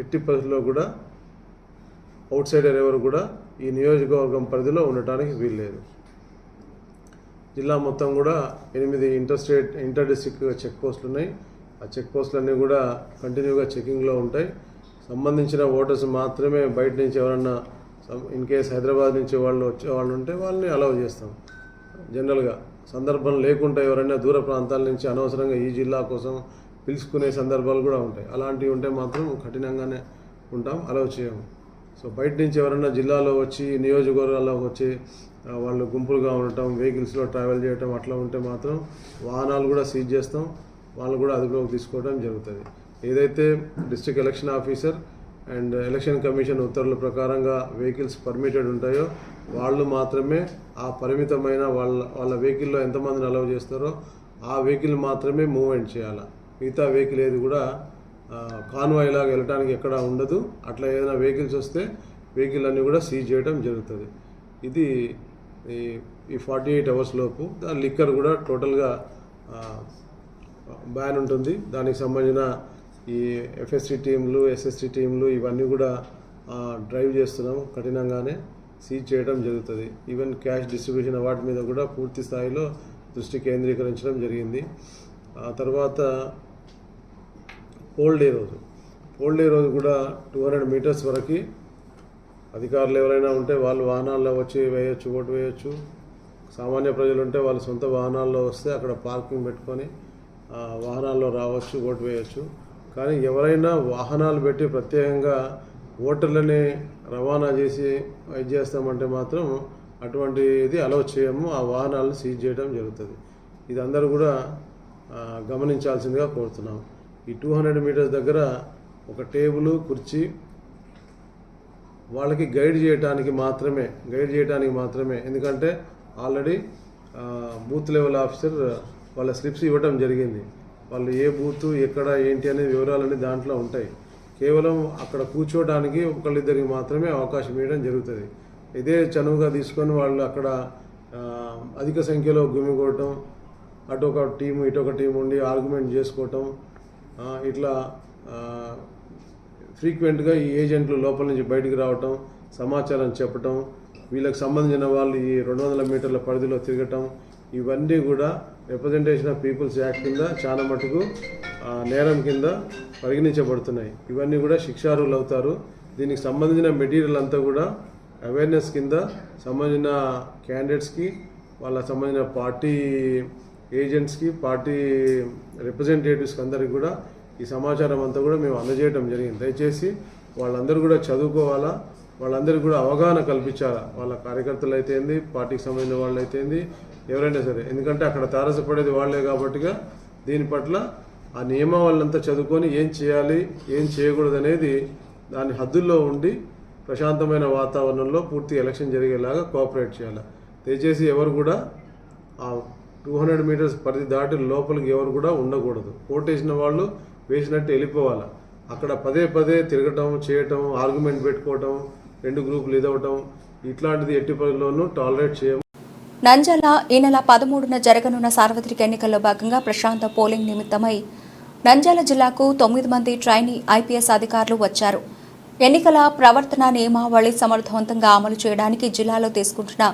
ఎట్టి పరిస్థితుల్లో కూడా అవుట్ సైడర్ ఎవరు కూడా ఈ నియోజకవర్గం పరిధిలో ఉండటానికి వీల్లేదు. జిల్లా మొత్తం కూడా 8 ఇంటర్ డిస్ట్రిక్ట్ చెక్ పోస్టులు ఉన్నాయి. ఆ చెక్ పోస్టులన్నీ కూడా కంటిన్యూగా చెకింగ్లో ఉంటాయి. సంబంధించిన ఓటర్స్ మాత్రమే బయట నుంచి ఎవరన్నా ఇన్ కేస్ హైదరాబాద్ నుంచి వచ్చేవాళ్ళు ఉంటే వాళ్ళని అలౌ చేస్తాం. జనరల్గా సందర్భం లేకుండా ఎవరైనా దూర ప్రాంతాల నుంచి అనవసరంగా ఈ జిల్లా కోసం పిలుచుకునే సందర్భాలు కూడా ఉంటాయి. అలాంటివి ఉంటే మాత్రం కఠినంగానే ఉంటాం, అలౌ చేయము. సో బయట నుంచి ఎవరైనా జిల్లాలో వచ్చి నియోజకవర్గాల్లో వచ్చి వాళ్ళు గుంపులుగా ఉండటం, వెహికల్స్లో ట్రావెల్ చేయటం అట్లా ఉంటే మాత్రం వాహనాలు కూడా సీజ్ చేస్తాం, వాళ్ళు కూడా అదుపులోకి తీసుకోవడం జరుగుతుంది. ఏదైతే district election officer and election commission ఉత్తర్వుల ప్రకారంగా వెహికల్స్ పర్మిటెడ్ ఉంటాయో వాళ్ళు మాత్రమే ఆ పరిమితమైన వాళ్ళ వెహికల్లో ఎంతమందిని అలౌ చేస్తారో ఆ వెహికల్ మాత్రమే మూవ్మెంట్ చేయాలి. మిగతా వెహికల్ ఏది కూడా కాన్వాయ్ లాగా వెళ్ళడానికి ఎక్కడా ఉండదు. అట్లా ఏదైనా వెహికల్స్ వస్తే వెహికల్ అన్నీ కూడా సీజ్ చేయడం జరుగుతుంది. ఇది ఈ 48 అవర్స్ లోపు. లిక్కర్ కూడా టోటల్గా బ్యాన్ ఉంటుంది. దానికి సంబంధించిన ఈ ఎఫ్ఎస్సి టీంలు, ఎస్ఎస్సి టీంలు ఇవన్నీ కూడా డ్రైవ్ చేస్తున్నాం. కఠినంగానే సీజ్ చేయడం జరుగుతుంది. ఈవెన్ క్యాష్ డిస్ట్రిబ్యూషన్ వాటి మీద కూడా పూర్తి స్థాయిలో దృష్టి కేంద్రీకరించడం జరిగింది. ఆ తర్వాత పోల్ డే రోజు కూడా 200 మీటర్స్ వరకు అధికారులు ఎవరైనా ఉంటే వాళ్ళు వాహనాల్లో వచ్చి వేయచ్చు, ఓటు వేయచ్చు. సామాన్య ప్రజలు ఉంటే వాళ్ళు సొంత వాహనాల్లో వస్తే అక్కడ పార్కింగ్ పెట్టుకొని వాహనాల్లో రావచ్చు, ఓటు వేయచ్చు. కానీ ఎవరైనా వాహనాలు పెట్టి ప్రత్యేకంగా ఓటర్లని రవాణా చేసి ఇది చేస్తామంటే మాత్రం అటువంటిది అలౌ చేయము. ఆ వాహనాలను సీజ్ చేయడం జరుగుతుంది. ఇది అందరూ కూడా గమనించాల్సిందిగా కోరుతున్నాం. ఈ 200 మీటర్స్ దగ్గర ఒక టేబుల్, కుర్చీ వాళ్ళకి గైడ్ చేయడానికి మాత్రమే. ఎందుకంటే ఆల్రెడీ బూత్ లెవెల్ ఆఫీసర్ వాళ్ళ స్లిప్స్ ఇవ్వడం జరిగింది. వాళ్ళు ఏ బూత్ ఎక్కడ ఏంటి అనే వివరాలన్నీ దాంట్లో ఉంటాయి. కేవలం అక్కడ కూర్చోవడానికి ఒకళ్ళిద్దరికి మాత్రమే అవకాశం ఇవ్వడం జరుగుతుంది. ఇదే చనువుగా తీసుకొని వాళ్ళు అక్కడ అధిక సంఖ్యలో గుమిగూడటం, అటు ఒక టీము ఇటు ఒక టీం ఉండి ఆర్గ్యుమెంట్ చేసుకోవటం, ఇట్లా ఫ్రీక్వెంట్గా ఈ ఏజెంట్లు లోపల నుంచి బయటికి రావటం, సమాచారం చెప్పటం, వీళ్ళకి సంబంధించిన వాళ్ళు ఈ 200 మీటర్ల పరిధిలో తిరగటం, ఇవన్నీ కూడా రిప్రజెంటేషన్ ఆఫ్ పీపుల్స్ యాక్ట్ కింద చాలా మటుకు నేరం కింద పరిగణించబడుతున్నాయి. ఇవన్నీ కూడా శిక్షార్హులు అవుతారు. దీనికి సంబంధించిన మెటీరియల్ అంతా కూడా అవేర్నెస్ కింద సంబంధించిన క్యాండిడేట్స్కి, వాళ్ళకి సంబంధించిన పార్టీ ఏజెంట్స్కి, పార్టీ రిప్రజెంటేటివ్స్కి అందరికీ కూడా ఈ సమాచారం అంతా కూడా మేము అందజేయడం జరిగింది. దయచేసి వాళ్ళందరూ కూడా చదువుకోవాలా, వాళ్ళందరికీ కూడా అవగాహన కల్పించాలా. వాళ్ళ కార్యకర్తలు అయితేంది, పార్టీకి సంబంధించిన వాళ్ళు అయితేంది, ఎవరైనా సరే. ఎందుకంటే అక్కడ తారసపడేది వాళ్ళే కాబట్టిగా దీని పట్ల ఆ నియమావళినంతా చదువుకొని ఏం చేయాలి, ఏం చేయకూడదు అనేది దాని హద్దుల్లో ఉండి ప్రశాంతమైన వాతావరణంలో పూర్తి ఎలక్షన్ జరిగేలాగా కోఆపరేట్ చేయాలి. దయచేసి ఎవరు కూడా ఆ 200 మీటర్స్ పరిధి దాటి లోపలికి ఎవరు కూడా ఉండకూడదు. ఓటేసిన వాళ్ళు వేసినట్టు వెళ్ళిపోవాలి. అక్కడ పదే తిరగటం, చేయటం, ఆర్గ్యుమెంట్ పెట్టుకోవటం, 2 గ్రూపులు ఇదవటం ఇట్లాంటిది ఎట్టి పరిధిలోనూ టాలరేట్ చేయము. నంద్యాల ఈ నెల 13న జరగనున్న సార్వత్రిక ఎన్నికల్లో భాగంగా ప్రశాంత పోలింగ్ నిమిత్తమై నంద్యాల జిల్లాకు 9 మంది ట్రైనీ ఐపీఎస్ అధికారులు వచ్చారు. ఎన్నికల ప్రవర్తన నియమావళి సమర్థవంతంగా అమలు చేయడానికి జిల్లాలో తీసుకుంటున్న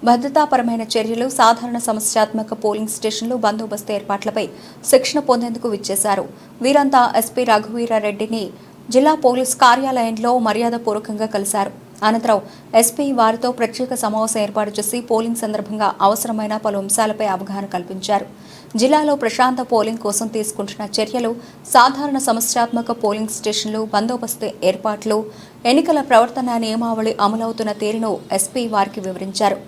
భద్రతాపరమైన చర్యలు, సాధారణ సమస్యాత్మక పోలింగ్ స్టేషన్లు, బందోబస్తు ఏర్పాట్లపై శిక్షణ పొందేందుకు విచ్చేశారు. వీరంతా ఎస్పీ రఘువీరారెడ్డిని జిల్లా పోలీస్ కార్యాలయంలో మర్యాదపూర్వకంగా కలిశారు. అనంతరం ఎస్పీ వారితో ప్రత్యేక సమావేశం ఏర్పాటు చేసి పోలింగ్ సందర్భంగా అవసరమైన పలు అంశాలపై అవగాహన కల్పించారు. జిల్లాలో ప్రశాంత పోలింగ్ కోసం తీసుకుంటున్న చర్యలు, సాధారణ సమస్యాత్మక పోలింగ్ స్టేషన్లు, బందోబస్తు ఏర్పాట్లు, ఎన్నికల ప్రవర్తన నియమావళి అమలవుతున్న తీరును ఎస్పీ వారికి వివరించారు.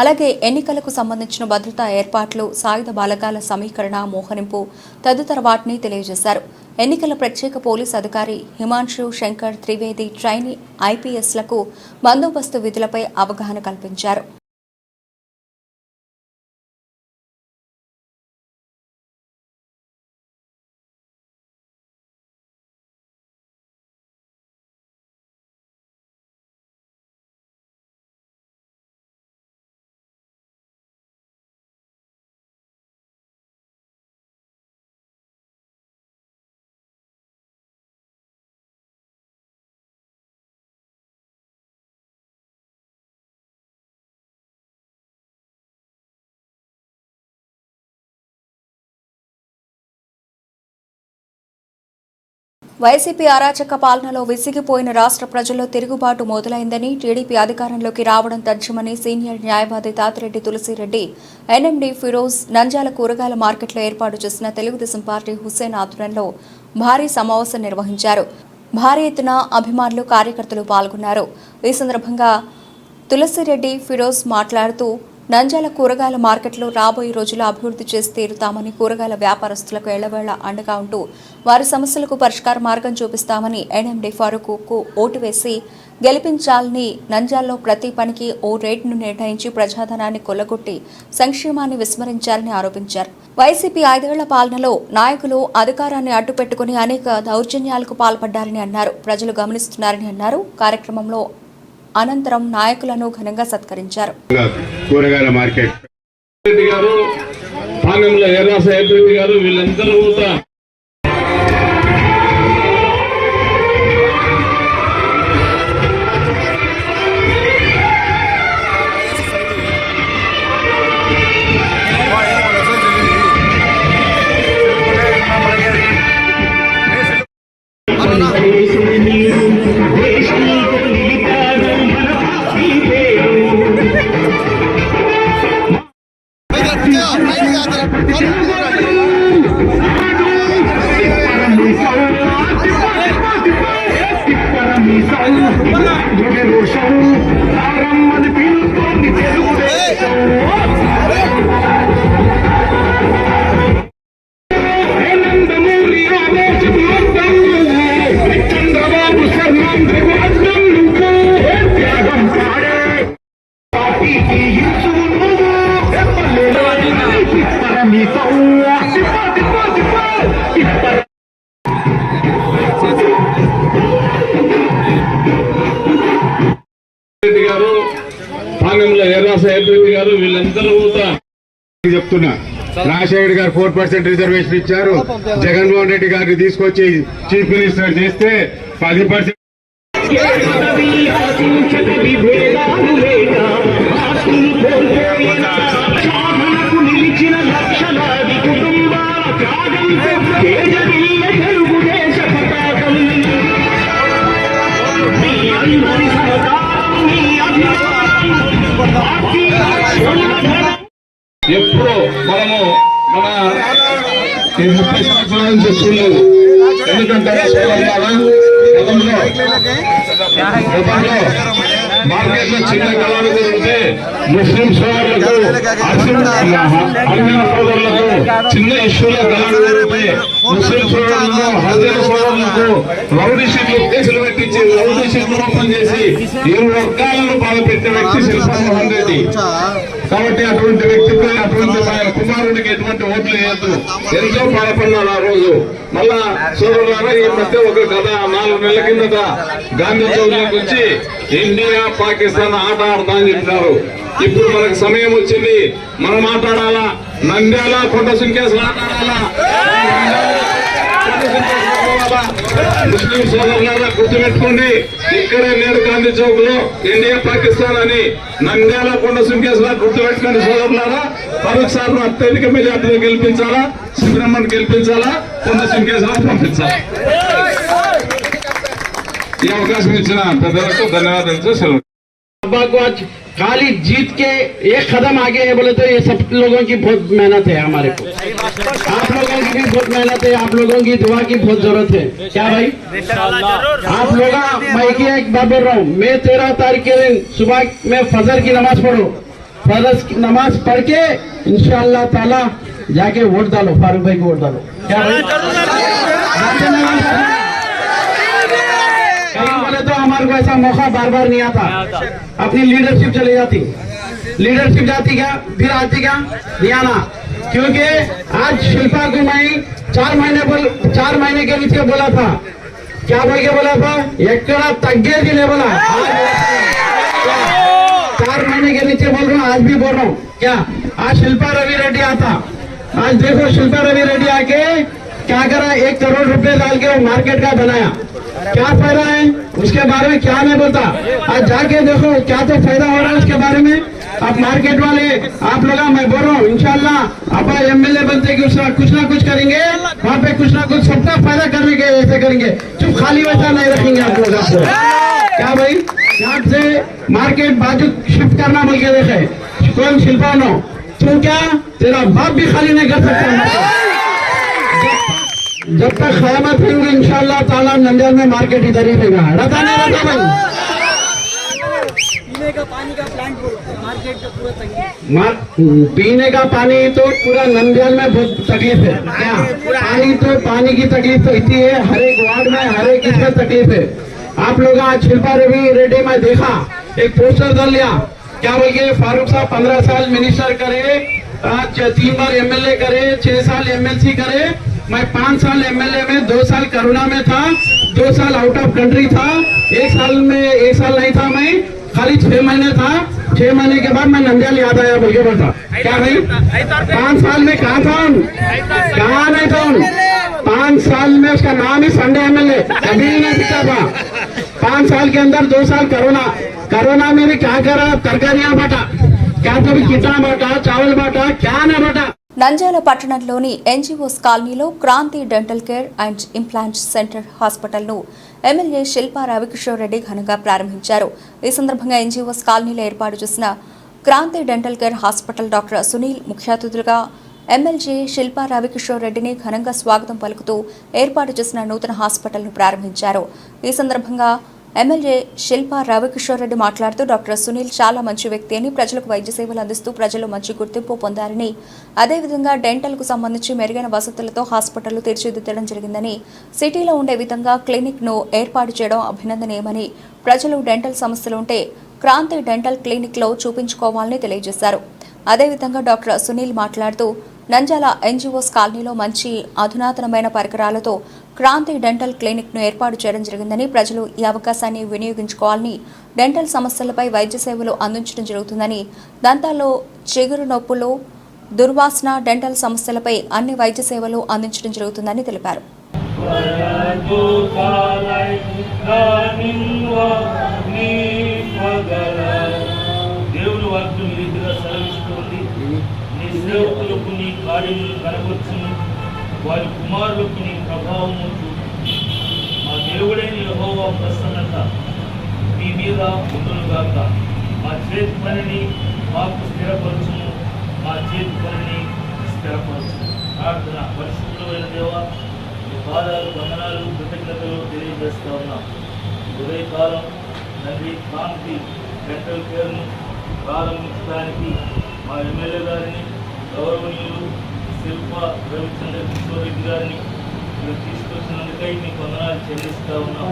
అలాగే ఎన్నికలకు సంబంధించిన భద్రతా ఏర్పాట్లు, సాయుధ బలగాల సమీకరణ, మోహరింపు తదితర వాటిని తెలియజేశారు. ఎన్నికల ప్రత్యేక పోలీస్ అధికారి హిమాంశు శంకర్ త్రివేది ట్రైనీ ఐపీఎస్లకు బందోబస్తు విధులపై అవగాహన కల్పించారు. వైసీపీ అరాచక పాలనలో విసిగిపోయిన రాష్ట్ర ప్రజల్లో తిరుగుబాటు మొదలైందని, టీడీపీ అధికారంలోకి రావడం తథ్యమని సీనియర్ న్యాయవాది తాతిరెడ్డి తులసిరెడ్డి, ఎన్ఎండి ఫిరోజ్ నంద్యాల కూరగాయల మార్కెట్లో ఏర్పాటు చేసిన తెలుగుదేశం పార్టీ హుస్సేన్ ఆధ్వర్యంలో భారీ సమావేశం నిర్వహించారు. భారీ ఎత్తున అభిమానులు, కార్యకర్తలు పాల్గొన్నారు. ఈ సందర్భంగా తులసిరెడ్డి ఫిరోజ్ మాట్లాడుతూ, నంద్యాల కూరగాయల మార్కెట్లో రాబోయే రోజుల్లో అభివృద్ధి చేసి తీరుతామని, కూరగాయల వ్యాపారస్తులకు ఎళ్లవేళ్ల అండగా ఉంటూ వారి సమస్యలకు పరిష్కార మార్గం చూపిస్తామని, ఎన్ఎండి ఫారూక్కు ఓటు వేసి గెలిపించాలని, నంద్యాలలో ప్రతి పనికి ఓ రేటును నిర్ణయించి ప్రజాధనాన్ని కొల్లగొట్టి సంక్షేమాన్ని విస్మరించారని ఆరోపించారు. వైసీపీ 5 ఏళ్ల పాలనలో నాయకులు అధికారాన్ని అడ్డుపెట్టుకుని అనేక దౌర్జన్యాలకు పాల్పడ్డారని అన్నారు. ప్రజలు గమనిస్తున్నారని అన్నారు. కార్యక్రమంలో అనంతరం నాయకులను ఘనంగా సత్కరించారు. కూరగాయల మార్కెట్ గారు, పాలెంలో ఎర్రాస గారు, వీళ్ళందరూ గారు, పాలెంలో ఎర్రాస గారు, వీళ్ళందరూ చెప్తున్నా. రాజశేఖర్ గారు 4% రిజర్వేషన్ ఇచ్చారు. జగన్మోహన్ రెడ్డి గారిని తీసుకొచ్చి చీఫ్ మినిస్టర్ చేస్తే 10%. ఎప్పుడు మనము మన 30 సంవత్సరాల నుంచి చెప్తున్నాము. ఎందుకంటే మార్కెట్ లో చిన్న కళాకారులు ఉంటే ముస్లిం సోదరులకు, హరిజన సోదరులకు చిన్న ఇష్యూల కళాకారులు ఉంటే ముస్లిం సోదరులకు, హరిజన సోదరులకు రౌడీ షీట్లు కేసులు పెట్టించి రౌడీ షీట్లు ఓపెన్ చేసి 7 వర్గాలను బాధపెట్టే వ్యక్తి శిల్పామోహన్ రెడ్డి. కాబట్టి అటువంటి వ్యక్తిపై, అటువంటి కుమారుడికి ఎటువంటి ఓట్లు వేయద్దు. ఎంతో బాధపడ్డాడు ఆ రోజు. మళ్ళా సోదరులారా, ఈ మధ్య ఒక కథ 4 నెలల కిందట గాంధీ చౌక్ నుంచి ఇండియా పాకిస్తాన్ ఆట ఆడతా అని చెప్పినారు. ఇప్పుడు మనకు సమయం వచ్చింది, మనం మాట్లాడాలా. నంద్యాల కొండ సుంకేశ్వర ఆట ఆడాలా. ముస్లిం సోదరులారా గుర్తుపెట్టుకోండి, ఇక్కడే నేడు గాంధీ చౌక్ లో ఇండియా పాకిస్తాన్ అని నంద్యాల కొండ సుంకేశ్వర గుర్తుపెట్టుకోండి సోదరులారా. ఫరూక్ సార్ ను అత్యధిక మెజార్టీలో గెలిపించాలా, సుబ్రహ్మణ్యం గెలిపించాలా, కొండ సుంకేశ్వర పంపించాలా. ఈ అవకాశం ఇచ్చిన పెద్దలకు ధన్యవాదాలు. సెలవు. को आज खाली जीत के एक कदम आगे है बोले तो ये सब लोगों की बहुत मेहनत है, हमारे को आप लोगों की भी बहुत मेहनत है, आप लोगों की दुआ की बहुत जरूरत है। क्या भाई आप लोग, मैं एक बात बोल रहा हूँ, मैं 13 तारीख के दिन सुबह में फजर की नमाज पढ़ो, फजर की नमाज पढ़ के इंशाअल्लाह ताला जाके वोट डालो, फारूक भाई को वोट डालो। क्या भाई बोले तो हमारे को ऐसा मौका बार बार नहीं आता, अपनी लीडरशिप चली जाती, लीडरशिप जाती क्या फिर आती क्या नहीं आना, क्योंकि आज शिल्पा को मैं 4 महीने के नीचे बोला था, क्या बोल के बोला था, एकड़ा तग्गेदी नहीं बोला, 4 महीने के नीचे बोल रहा हूँ, आज भी बोल रहा हूँ। क्या आज शिल्पा रवि रेड्डी आता, आज देखो शिल्पा रवि रेड्डी आके क्या करा, 1 करोड़ रुपए डाल के वो मार्केट का बनाया, क्या फायदा है उसके बारे में क्या नहीं बोलता, आज जाके देखो क्या तो फायदा हो रहा है उसके बारे में। आप मार्केट वाले आप लोग, मैं बोल रहा हूँ इंशाल्लाह आप एमएलए बनते कि कुछ ना कुछ करेंगे, वहाँ पे कुछ ना कुछ सबका फायदा करने के ऐसे करेंगे, चुप खाली वैसा नहीं रखेंगे आप लोग आपको। क्या भाई यहाँ से मार्केट बाजू शिफ्ट करना बोल के देखे कौन शिल्पा नो, तू क्या तेरा बाप भी खाली नहीं कर सकता, जब तक क़यामत होंगे इंशाअल्लाह ताला नंदियाल में मार्केट इधर ही रहेगा। रहता नहीं रहता भाई, पीने का पानी का प्लांट मार्केट का पूरा पीने का पानी तो पूरा नंदियाल में बहुत तकलीफ है। क्या पानी की तकलीफ तो इतनी है, हर एक वार्ड में हर एक इसमें तकलीफ है। आप लोग आज शिल्पा रवि रेड्डी में देखा एक पोस्टर डाल लिया, क्या बोल के फारूक साहब 15 साल मिनिस्टर करे, 3 बार एमएलए करे, 6 साल एमएलसी करे, मैं 5 साल एमएलए में, 2 साल कोरोना में था, 2 साल आउट ऑफ कंट्री था, 1 साल नहीं था, मैं खाली 6 महीने था, 6 महीने के बाद मैं नंदियाल याद आया बोल के बोलता। क्या भाई 5 साल में कहाँ था, कहाँ नहीं था, 5 साल में उसका नाम ही संडे एमएलए कभी नहीं दिखा था। 5 साल के अंदर 2 साल कोरोना में भी क्या करा, तरकारियां बांटा, क्या तो भी कितना बांटा, चावल बांटा, क्या नहीं बांटा। నంద్యాల పట్టణంలోని ఎన్జీఓస్ కాలనీలో Kranthi dental care and implant center హాస్పిటల్ను ఎమ్మెల్యే శిల్పా రవికిషోర్ రెడ్డి ఘనంగా ప్రారంభించారు. ఈ సందర్భంగా ఎన్జీఓస్ కాలనీలో ఏర్పాటు చేసిన Kranthi dental care hospital doctor Sunil ముఖ్య అతిథులుగా ఎమ్మెల్యే శిల్పా రవికిషోర్ రెడ్డిని ఘనంగా స్వాగతం పలుకుతూ ఏర్పాటు చేసిన నూతన హాస్పిటల్ను ప్రారంభించారు. ఈ సందర్భంగా ఎమ్మెల్యే శిల్పా రవికిషోర్ రెడ్డి మాట్లాడుతూ డాక్టర్ సునీల్ చాలా మంచి వ్యక్తి అని, ప్రజలకు వైద్య సేవలు అందిస్తూ ప్రజలు మంచి గుర్తింపు పొందారని, అదేవిధంగా డెంటల్కు సంబంధించి మెరుగైన వసతులతో హాస్పిటల్ తీర్చిదిద్దడం జరిగిందని, సిటీలో ఉండే విధంగా క్లినిక్ను ఏర్పాటు చేయడం అభినందనీయమని, ప్రజలు డెంటల్ సమస్యలుంటే క్రాంతి డెంటల్ క్లినిక్లో చూపించుకోవాలని తెలియజేశారు. అదేవిధంగా డాక్టర్ సునీల్ మాట్లాడుతూ నంద్యాల ఎన్జీఓస్ కాలనీలో మంచి అధునాతనమైన పరికరాలతో క్రాంతి డెంటల్ క్లినిక్ను ఏర్పాటు చేయడం జరిగిందని, ప్రజలు ఈ అవకాశాన్ని వినియోగించుకోవాలని, డెంటల్ సమస్యలపై వైద్య సేవలు అందించడం జరుగుతుందని, దంతాల్లో చిగురు నొప్పులు, దుర్వాసన, డెంటల్ సమస్యలపై అన్ని వైద్య సేవలు అందించడం జరుగుతుందని తెలిపారు. సేవకులకు నీ కార్యములు కనబరుచును, వారి కుమారులకు నీ ప్రభావము చూపును. మా దేవుడైన యెహోవా ప్రసన్నత మీ మీద ఉండునుగాక. మా చేతి పనిని మాకు స్థిరపరచును, మా చేతి పనిని స్థిరపరచును. ప్రార్థన. పరిశుద్ధుడైన దేవా, మీ పాదాలు, వందనాలు, కృతజ్ఞతలు తెలియజేస్తా ఉన్నాం. ఉదయకాలం తండ్రి క్రాంతి డెంటల్ కేర్ను ప్రారంభించడానికి మా ఎమ్మెల్యే గారిని, గౌరవనీయులు శిల్పా రవిచంద్ర కిషోర్ రెడ్డి గారిని మీరు తీసుకొచ్చినందుకై మీకు వందనాలు చెల్లిస్తూ ఉన్నాం.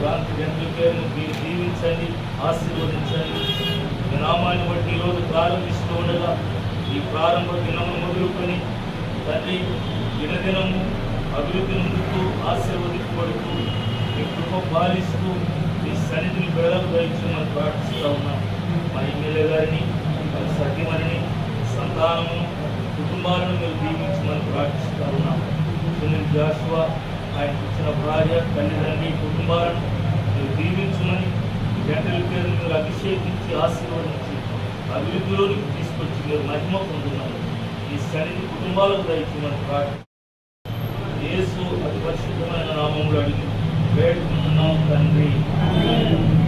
క్రాంతి డెంటల్ కేర్ను మీరు దీవించండి, ఆశీర్వదించండి. మీ నామాన్ని బట్టి ఈరోజు ప్రారంభిస్తూ ఉండగా ఈ ప్రారంభ దినము మొదలుకొని తండ్రి దినదినము అభివృద్ధి నుండుతూ ఆశీర్వదించబడుతూ మీ కృప పాలిస్తూ మీ సన్నిధిని బెడలకు దయచేయమని ప్రార్థిస్తూ ఉన్నాం. మా ఎమ్మెల్యే గారిని, మరి సత్యమని, సంతానము, కుటుంబాలను మీరు దీవించమని ప్రార్థిస్తూ ఉన్నాం. సునీల్ జాషువా, ఆయనకు ఇచ్చిన భార్య, తల్లిదండ్రి, కుటుంబాలను మీరు దీవించమని, డెంటల్ కేర్ మీరు అభిషేకించి ఆశీర్వదించి అభివృద్ధిలోనికి తీసుకొచ్చి మీరు మహిమ పొందుతున్నారు. ఈ సన్నిధి కుటుంబాలకు దయచేయమని ప్రార్థన యేసు అతి పరిశుద్ధమైన నామములో అడిగి వేడుకుంటున్నాం తండ్రి.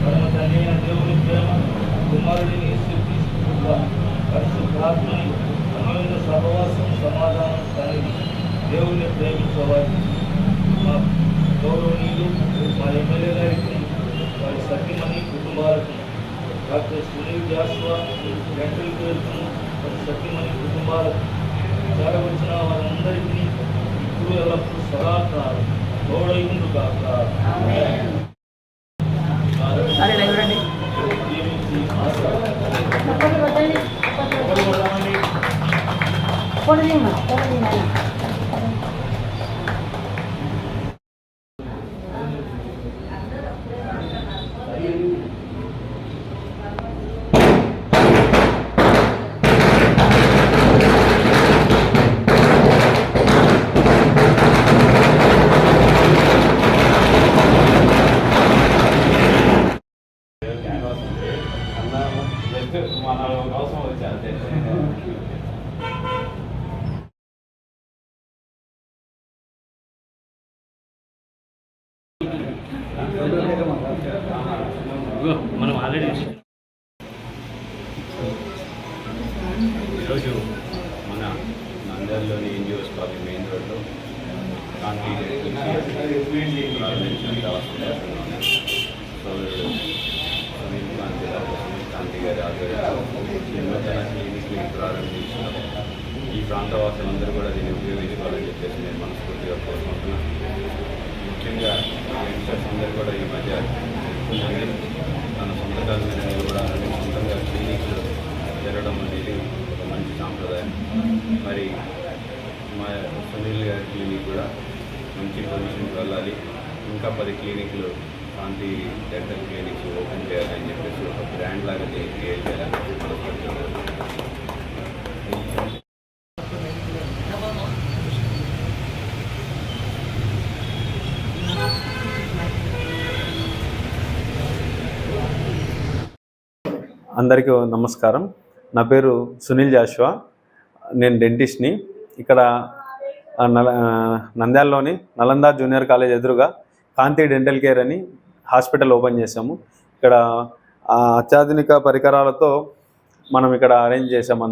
పరమ తండ్రి అయిన దేవుని ప్రేమ, కుమారుడిని యేసుక్రీస్తు కృప, పరిశుద్ధాత్మని అన్యోన్య సహవాసం, సమాధానం తండ్రి. దేవుణ్ణి ప్రేమించేవారు మా గౌరవనీయులు, మా ఎమ్మెల్యే గారికి, వారి సత్యమని కుటుంబాలకు, డాక్టర్ సునీల్ జాషువా, డెంటల్ కేర్కు, వారి సత్యమని కుటుంబాలకు, చేరవచ్చిన వారందరికీ ఇప్పుడు ఎల్లప్పుడూ సదాకాలం తోడైండు కాక. మనం ఆల్రెడీ ఈరోజు మన నంద్యాలలోని ఎన్జిఓస్ కాలనీ మెయిన్ రోడ్లో కాంతి సోదరుడు సునీల్ కాంతి గారి ఆధ్వర్యంలో నూతన క్లినిక్ని ప్రారంభించారు. ఈ ప్రాంతవాసులందరూ కూడా దీన్ని ఉపయోగించుకోవాలని చెప్పేసి నేను మనస్ఫూర్తిగా కోరుకుంటున్నాను. ముఖ్యంగా యంగ్స్టర్స్ అందరూ కూడా ఈ మధ్య తన సొంత కాళ్ళ మీద నిలబడాలని సొంతంగా క్లినిక్లు జరగడం అనేది ఒక మంచి సాంప్రదాయం. మరి మా సునీల్ గారి క్లినిక్ కూడా మంచి పొజిషన్కి వెళ్ళాలి. ఇంకా 10 క్లినిక్లు కాంతి డెంటల్ క్లినిక్స్ ఓపెన్ చేయాలని చెప్పేసి ఒక బ్రాండ్ లాగా క్రియేట్ చేయాలని అందరికీ నమస్కారం. నా పేరు సునీల్ జాషువా. నేను డెంటిస్ట్ని. ఇక్కడ నంద్యాలలోని నలంద జూనియర్ కాలేజ్ ఎదురుగా కాంతి డెంటల్ కేర్ అని హాస్పిటల్ ఓపెన్ చేసాము. ఇక్కడ అత్యాధునిక పరికరాలతో మనం ఇక్కడ అరేంజ్ చేసాము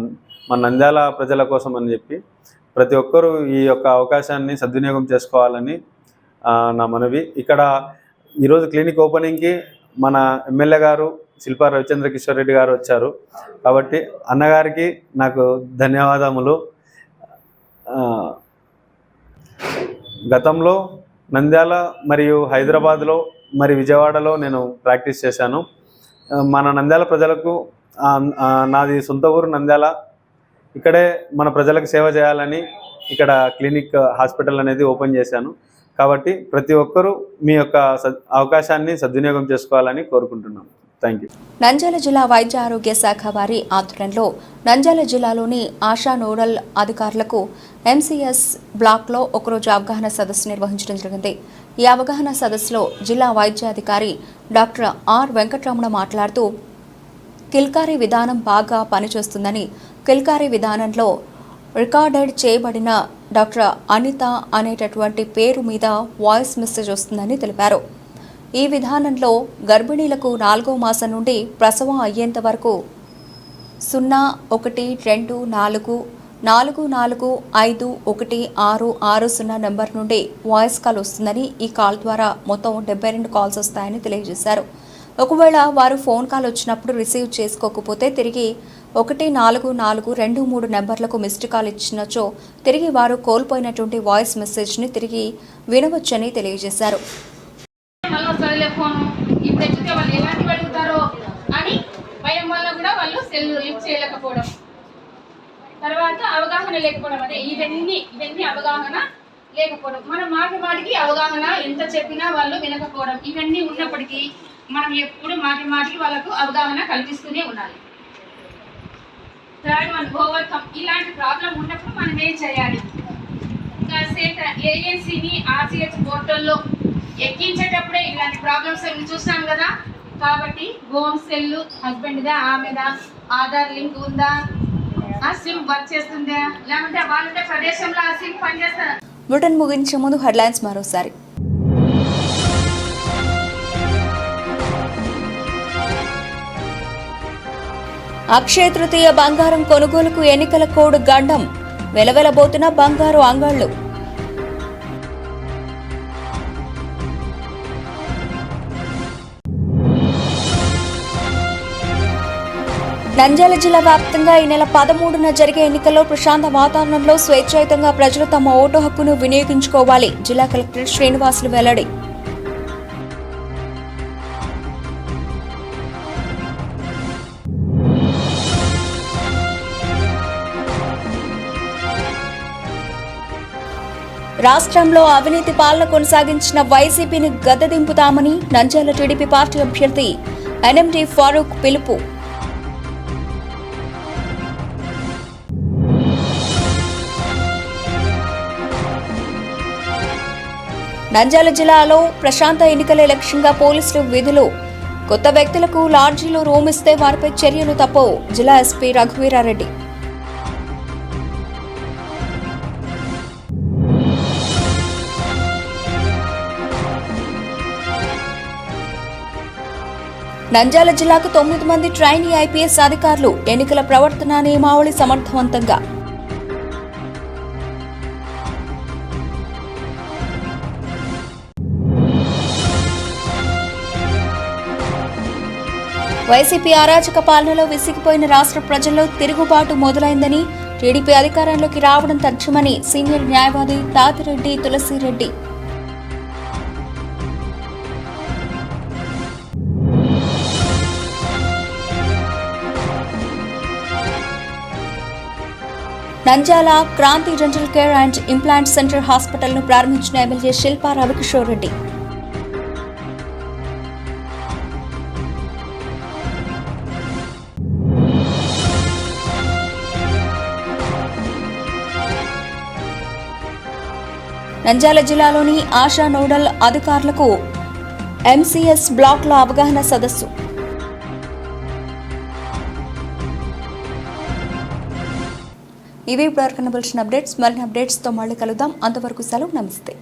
మన నంద్యాల ప్రజల కోసం అని చెప్పి. ప్రతి ఒక్కరూ ఈ యొక్క అవకాశాన్ని సద్వినియోగం చేసుకోవాలని నా మనవి. ఇక్కడ ఈరోజు క్లినిక్ ఓపెనింగ్కి మన ఎమ్మెల్యే గారు శిల్పా రవిచంద్ర కిషోర్ రెడ్డి గారు వచ్చారు. కాబట్టి అన్నగారికి నాకు ధన్యవాదములు. గతంలో నంద్యాల మరియు హైదరాబాద్లో మరి విజయవాడలో నేను ప్రాక్టీస్ చేశాను. మన నంద్యాల ప్రజలకు నాది సొంత ఊరు నంద్యాల. ఇక్కడే మన ప్రజలకు సేవ చేయాలని ఇక్కడ క్లినిక్ హాస్పిటల్ అనేది ఓపెన్ చేశాను. కాబట్టి ప్రతి ఒక్కరూ మీ యొక్క అవకాశాన్ని సద్వినియోగం చేసుకోవాలని కోరుకుంటున్నాను. Thank you. నంద్యాల జిల్లా వైద్య ఆరోగ్య శాఖ వారి ఆధ్వర్యంలో నంద్యాల జిల్లాలోని ఆశా నోడల్ అధికారులకు ఎంసీఎస్ బ్లాక్లో ఒకరోజు అవగాహన సదస్సు నిర్వహించడం జరిగింది. ఈ అవగాహన సదస్సులో జిల్లా వైద్యాధికారి డాక్టర్ ఆర్ వెంకటరమణ మాట్లాడుతూ కిల్కారీ విధానం బాగా పనిచేస్తుందని, కిల్కారీ విధానంలో రికార్డెడ్ చేయబడిన డాక్టర్ అనిత అనేటటువంటి పేరు మీద వాయిస్ మెసేజ్ వస్తుందని తెలిపారు. ఈ విధానంలో గర్భిణీలకు 4వ మాసం నుండి ప్రసవం అయ్యేంత వరకు 012444541660 నెంబర్ నుండి వాయిస్ కాల్ వస్తుందని, ఈ కాల్ ద్వారా మొత్తం 72 కాల్స్ వస్తాయని తెలియజేశారు. ఒకవేళ వారు ఫోన్ కాల్ వచ్చినప్పుడు రిసీవ్ చేసుకోకపోతే తిరిగి 144223 నెంబర్లకు మిస్డ్ కాల్ ఇచ్చినచో తిరిగి వారు కోల్పోయినటువంటి వాయిస్ మెసేజ్ని తిరిగి వినవచ్చని తెలియజేశారు. ఇప్పుడు ఎక్కితే వాళ్ళు ఎలాంటివి అడుగుతారో అని భయం వల్ల కూడా వాళ్ళు సెల్ లిఫ్ట్ చేయలేకపోవడం, తర్వాత అవగాహన లేకపోవడం, అదే ఇవన్నీ అవగాహన లేకపోవడం, మన మాటికి అవగాహన ఎంత చెప్పినా వాళ్ళు వినకపోవడం, ఇవన్నీ ఉన్నప్పటికీ మనం ఎప్పుడు మాటికి వాళ్ళకు అవగాహన కల్పిస్తూనే ఉండాలి. Third one overcome. ఇలాంటి ప్రాబ్లం ఉన్నప్పుడు మనం ఏం చేయాలి? ఇంకా ఏఎన్సీని ఆర్సీహెచ్ పోర్టల్లో ఎక్కించేటప్పుడే ఇలాంటి ప్రాబ్లమ్స్ అన్ని చూసాం కదా. కాబట్టి హోమ్ సెల్ హస్బెండ్దా, ఆమెదా, ఆధార్ లింక్ ఉందా, ఆ సిమ్ వర్క్ చేస్తుందా, లేకుంటే వాళ్ళ ప్రదేశంలో ఆ సిమ్ పనిచేస్తా. బులెటిన్ ముగించే ముందు హెడ్లైన్స్ మరోసారి. అక్షయ తృతీయ బంగారం కొనుగోలుకు ఎన్నికల కోడ్ గండం, వెలవెలబోతున్న బంగారు అంగళ్లు. నంద్యాల జిల్లా వ్యాప్తంగా ఈ నెల 13న జరిగే ఎన్నికల్లో ప్రశాంత వాతావరణంలో స్వేచ్ఛాయుతంగా ప్రజలు తమ ఓటు హక్కును వినియోగించుకోవాలి. జిల్లా కలెక్టర్ శ్రీనివాసులు వెల్లడి. రాష్ట్రంలో అవినీతి పాలన కొనసాగించిన వైసీపీని గద్దెదింపుతామని నంద్యాల టీడీపీ పార్టీ అభ్యర్థి ఎన్ఎండి ఫారూక్ పిలుపు. నంద్యాల జిల్లాలో ప్రశాంత ఎన్నికలే లక్ష్యంగా పోలీసులు విధులు. కొత్త వ్యక్తులకు లాడ్జీలో రూమ్ ఇస్తే వారిపై చర్యలు తప్పవు. జిల్లా ఎస్పీ రఘువీరారెడ్డి. నంద్యాల జిల్లాకు 9 మంది ట్రైనీ ఐపీఎస్ అధికారులు. ఎన్నికల ప్రవర్తన నియమావళి సమర్థవంతంగా. వైసీపీ అరాచక పాలనలో విసిగిపోయిన రాష్ట్ర ప్రజల్లో తిరుగుబాటు మొదలైందని, టీడీపీ అధికారంలోకి రావడం తథ్యమని సీనియర్ న్యాయవాది Thatireddy Tulasireddy. Nandyal Kranthi dental care and implant center హాస్పిటల్ను ప్రారంభించిన ఎమ్మెల్యే శిల్పా రవికిషోర్ రెడ్డి. నంద్యాల జిల్లాలోని ఆశా నోడల్ అధికారులకు ఎంసీఎస్ బ్లాక్ల అవగాహన సదస్సు. ఇవి ఇప్పుడు కనబడిన అప్డేట్స్. మరిన్ని అప్డేట్స్తో మళ్ళీ కలుద్దాం. అంతవరకు సెలవు. నమస్తే.